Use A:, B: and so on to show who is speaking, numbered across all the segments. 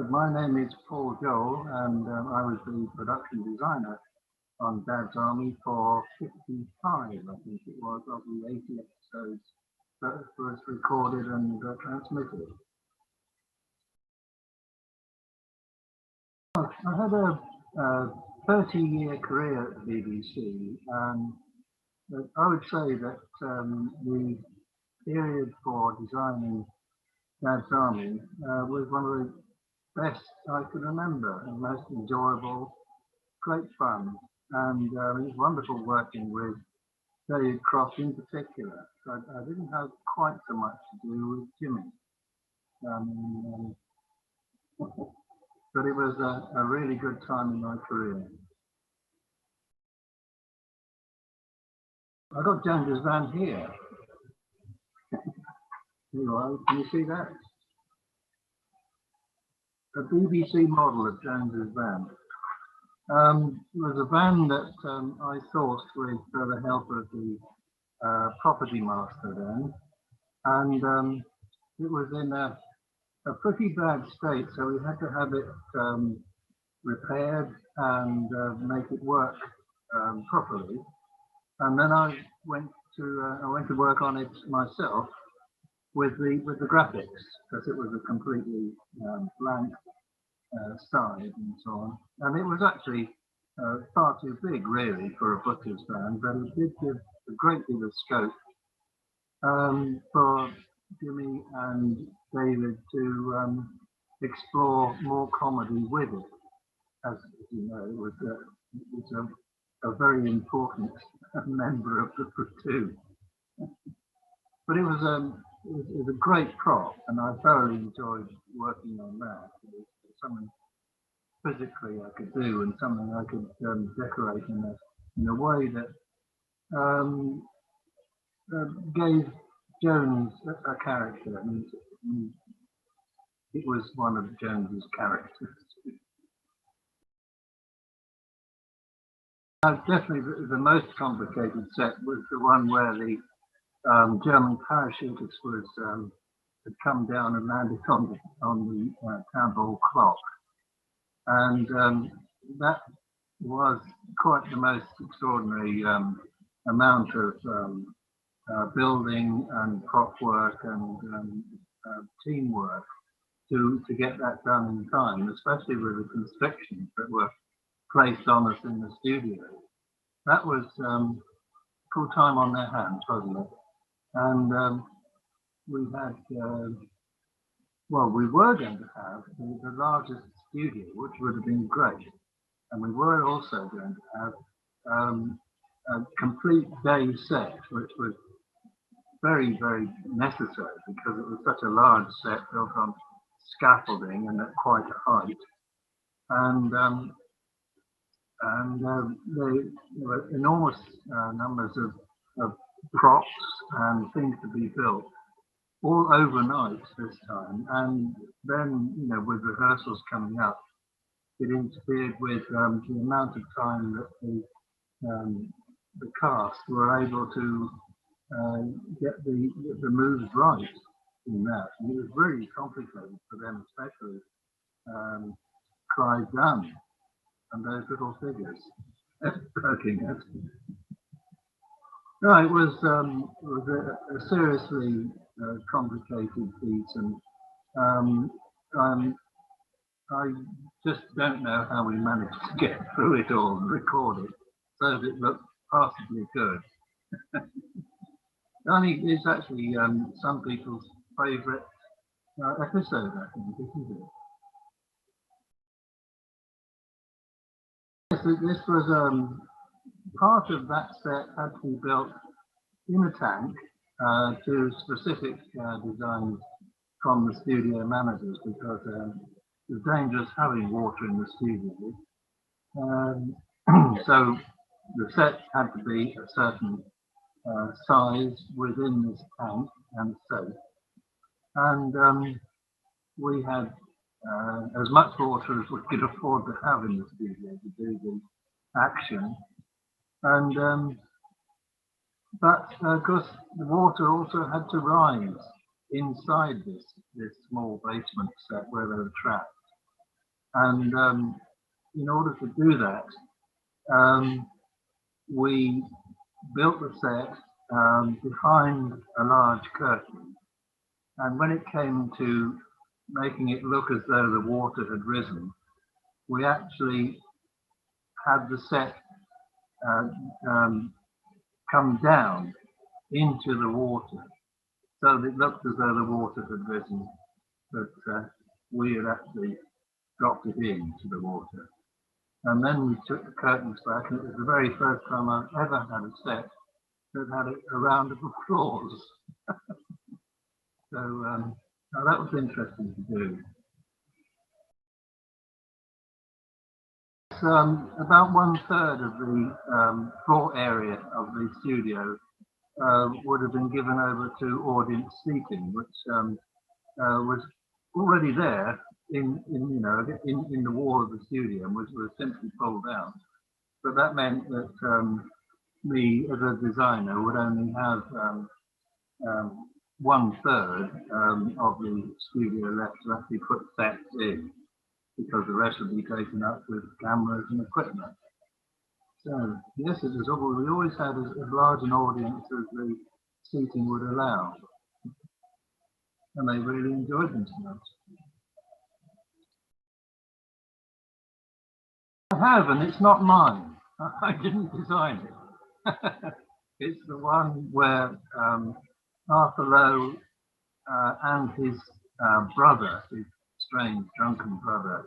A: My name is Paul Joel, and I was the production designer on Dad's Army for 55, I think it was, of the 80 episodes that was recorded and transmitted. I had a 30-year career at the BBC, and I would say that the period for designing Dad's Army was one of the best I could remember, and most enjoyable, great fun, and it was wonderful working with David Croft in particular. I didn't have quite so much to do with Jimmy, but it was a really good time in my career. I got James's van here. Anyway, can you see that? A BBC model of James's van. It was a van that I sourced with the help of the property master then, and it was in a pretty bad state, so we had to have it repaired and make it work properly. And then I went to work on it myself with the graphics, because it was a completely blank side and so on. And it was actually far too big, really, for a butcher's van, but it did give a great deal of scope for Jimmy and David to explore more comedy with it. As you know, it was a very important member of the platoon. But it was a great prop, and I thoroughly enjoyed working on that. It was something physically I could do, and something I could decorate in a way that gave Jones a character. I mean, it was one of Jones's characters. Definitely the most complicated set was the one where the German parachutists had come down and landed on the town hall clock, and that was quite the most extraordinary amount of building and prop work and teamwork to get that done in time, especially with the constrictions that were placed on us in the studio. That was full time on their hands, wasn't it? And we had, well, we were going to have the largest studio, which would have been great. And we were also going to have a complete day set, which was very, very necessary because it was such a large set built on scaffolding and at quite a height. And there were enormous numbers of props and things to be built, all overnight this time. And then, you know, with rehearsals coming up, it interfered with the amount of time that the cast were able to get the moves right in that. And it was really complicated for them, especially Clive Dunn and those little figures poking at. No, it was a seriously complicated piece, and I just don't know how we managed to get through it all and record it so that it looked passably good. I think it's actually some people's favourite episode, I think, isn't it? Yes, this was part of that set had to be built in a tank to specific designs from the studio managers, because it was dangerous having water in the studio. So the set had to be a certain size within this tank and safe. And we had as much water as we could afford to have in the studio to do the action. And but of course the water also had to rise inside this small basement set where they were trapped. And in order to do that, we built the set behind a large curtain. And when it came to making it look as though the water had risen, we actually had the set come down into the water. So it looked as though the water had risen, but we had actually dropped it into the water. And then we took the curtains back, and it was the very first time I've ever had a set that had a round of applause. So that was interesting to do. About 1/3 of the floor area of the studio would have been given over to audience seating, which was already there in the wall of the studio, and was simply pulled out. But that meant that me, as a designer, would only have 1/3 of the studio left to actually put sets in, because the rest would be taken up with cameras and equipment. So yes, it was. We always had as large an audience as the seating would allow, and they really enjoyed themselves. I have, and it's not mine. I didn't design it. It's the one where Arthur Lowe and his brother, his strange drunken brother,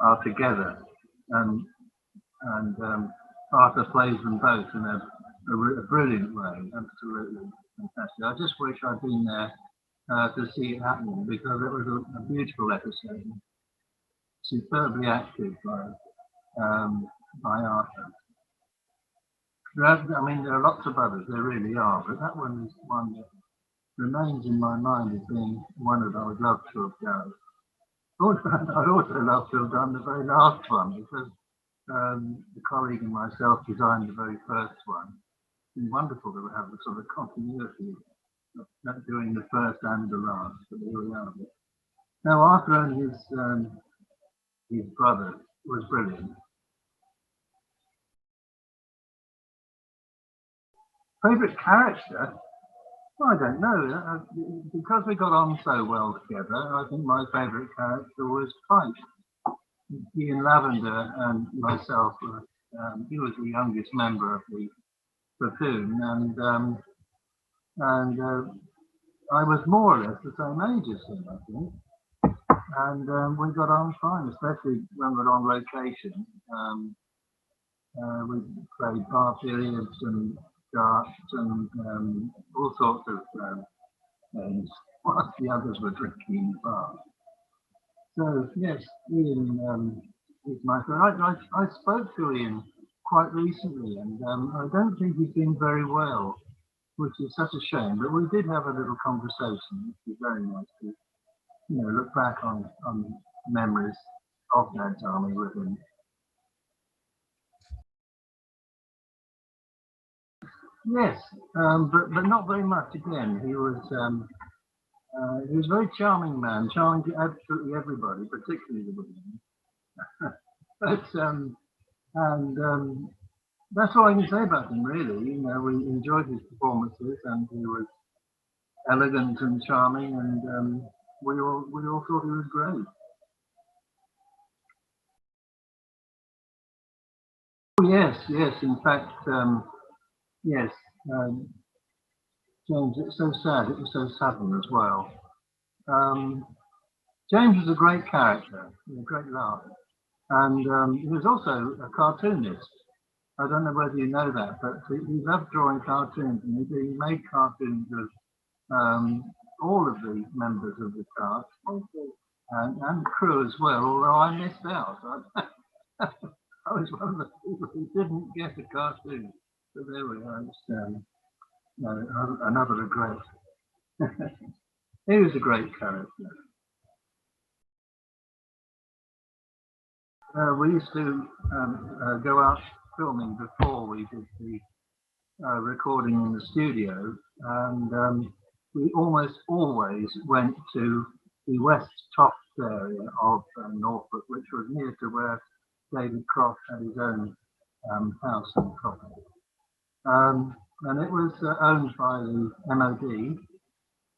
A: are together, and Arthur plays them both in a brilliant way, absolutely fantastic. I just wish I'd been there to see it happening, because it was a beautiful episode, superbly acted by Arthur. I mean, there are lots of others, there really are, but that one is one that remains in my mind as being one that I would love to have done. I'd also love to have done the very last one, because the colleague and myself designed the very first one. It's been wonderful to have the sort of continuity of not doing the first and the last, but here we are. Now, Arthur and his brother was brilliant. Favourite character? I don't know. Because we got on so well together, I think my favourite character was Pike. Ian Lavender and myself were, he was the youngest member of the platoon, and I was more or less the same age as him, I think. And we got on fine, especially when we were on location. We played bar billiards and darts and all sorts of things, whilst the others were drinking in the bar. So yes, Ian is my friend. I spoke to Ian quite recently, and I don't think he's been very well, which is such a shame. But we did have a little conversation, which was very nice to, look back on memories of Dad's Army with him. Yes, but not very much. Again, he was a very charming man, charming to absolutely everybody, particularly the women. But that's all I can say about him, really. We enjoyed his performances, and he was elegant and charming, and we all thought he was great. Oh, yes. In fact, yes. James, it's so sad. It was so sudden as well. James was a great character, a great laugh, and he was also a cartoonist. I don't know whether you know that, but he loved drawing cartoons, and he made cartoons of all of the members of the cast and crew as well. Although I missed out, I was one of the people who didn't get a cartoon. So there we are. Another regret. He was a great character. We used to go out filming before we did the recording in the studio, and we almost always went to the west top area of Norfolk, which was near to where David Croft had his own house and property. And it was owned by the MOD,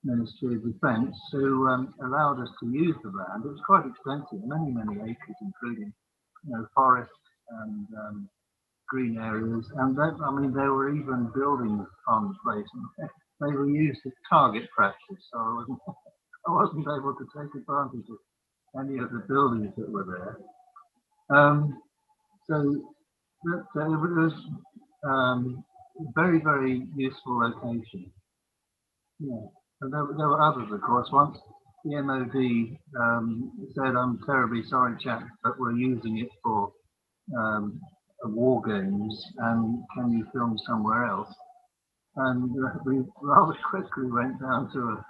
A: Ministry of Defence, who allowed us to use the land. It was quite extensive, many, many acres, including forests and green areas. And that, I mean, there were even buildings on the place. And they were used as target practice, so I wasn't able to take advantage of any of the buildings that were there. So it was very, very useful location. Yeah. And there were others, of course. Once the MOD said, "I'm terribly sorry, chaps, but we're using it for war games, and can you film somewhere else?" And we rather quickly went down to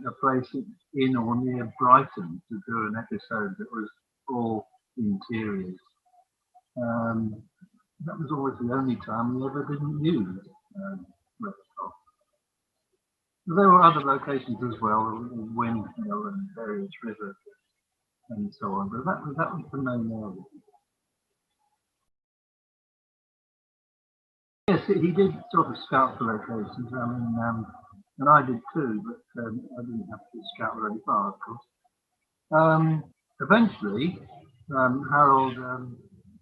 A: a place in or near Brighton to do an episode that was all interiors. That was always the only time we ever didn't use Croft. There were other locations as well, windmill and various rivers and so on, but that was the main area. Yes, he did sort of scout for locations. I mean, and I did too, but I didn't have to scout very far, of course. Eventually, Harold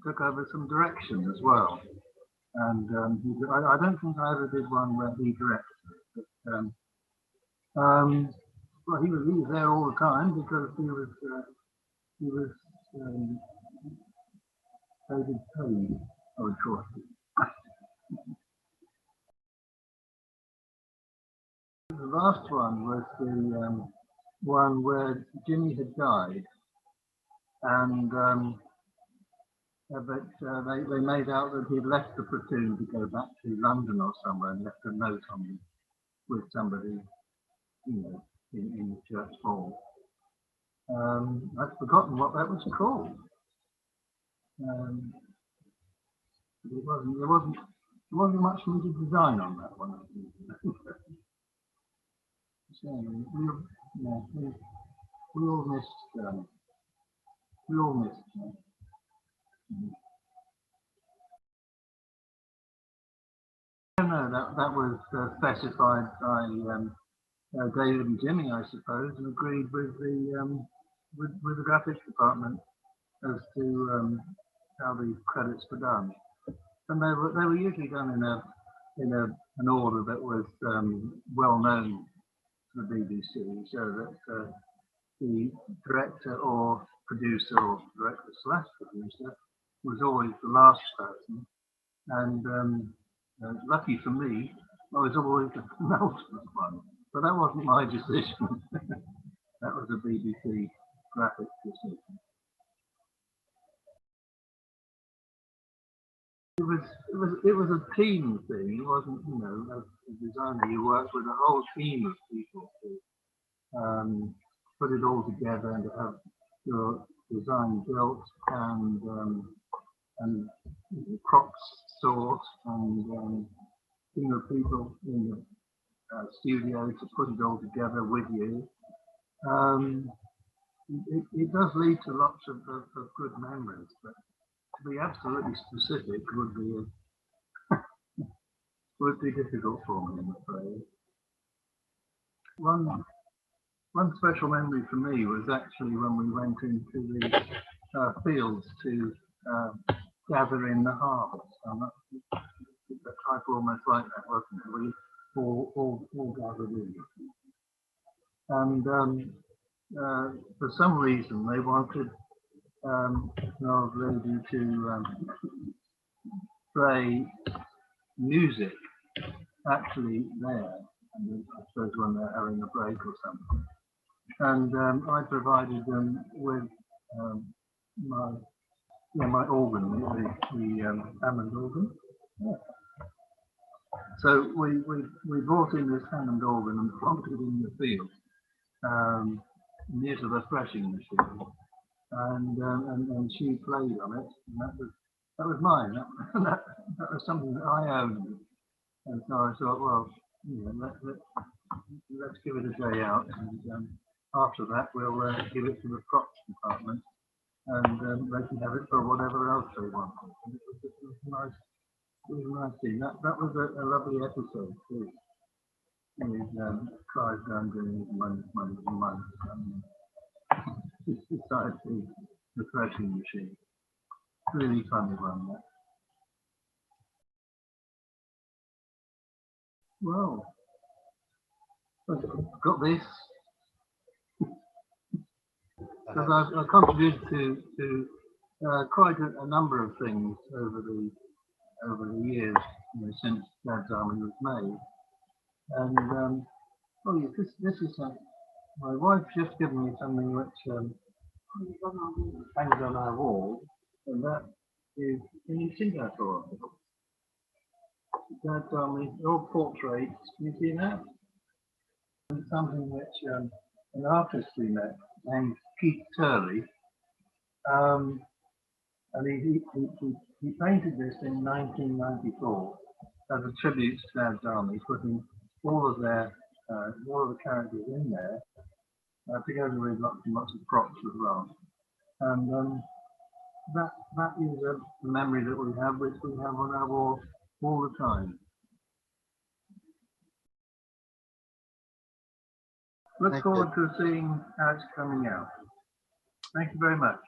A: took over some direction as well, and I don't think I ever did one where he directed, but well, he was there all the time because he was paid, I would trust it. The last one was the one where Jimmy had died, and but they made out that he'd left the platoon to go back to London or somewhere and left a note on him with somebody, in the church hall. I've forgotten what that was called. There wasn't much needed design on that one. So we all missed. We all missed. No, that was specified by David and Jimmy, I suppose, and agreed with the graphics department as to how the credits were done. And they were usually done in an order that was well known to the BBC, so that the director or producer or director/producer was always the last person, and lucky for me, I was always the penultimate one, but that wasn't my decision. That was a BBC graphics decision. It was a team thing. It wasn't, as a designer, you worked with a whole team of people to put it all together and to have your design built and props sought and people in the studio to put it all together with you. It does lead to lots of good memories, but to be absolutely specific would be difficult for me, I'm afraid. One special memory for me was actually when we went into the fields to gather in the harvest. That type almost like that, wasn't it? We all gathered in. And for some reason they wanted an old lady to play music actually there, and I suppose when they're having a break or something. And I provided them with my organ, the Hammond organ. Yeah. So we brought in this Hammond organ and plonked it in the field near to the threshing machine, and she played on it, and that was mine. That was something that I owned, and so I thought, well, let's give it a day out. And after that, we'll give it to the props department, and they can have it for whatever else they want. It was nice. It was a nice thing. That was a lovely episode too. With Clive Dunn doing his money. Just decided the threshing machine. Really funny one. That. Well, I've got this because I've contributed to quite a number of things over the years, since Dad's Army was made. And oh yeah, this is my wife's just given me something which hangs on our wall, and that is, can you see that all right? Dad's Army, old portraits, can you see that? It's something which an artist we met named Keith Turley, and he painted this in 1994 as a tribute to Dad's Army, putting all of the characters in there, together with lots and lots of props as well. And that is a memory that we have, which we have on our wall all the time. Look forward to seeing how it's coming out. Thank you very much.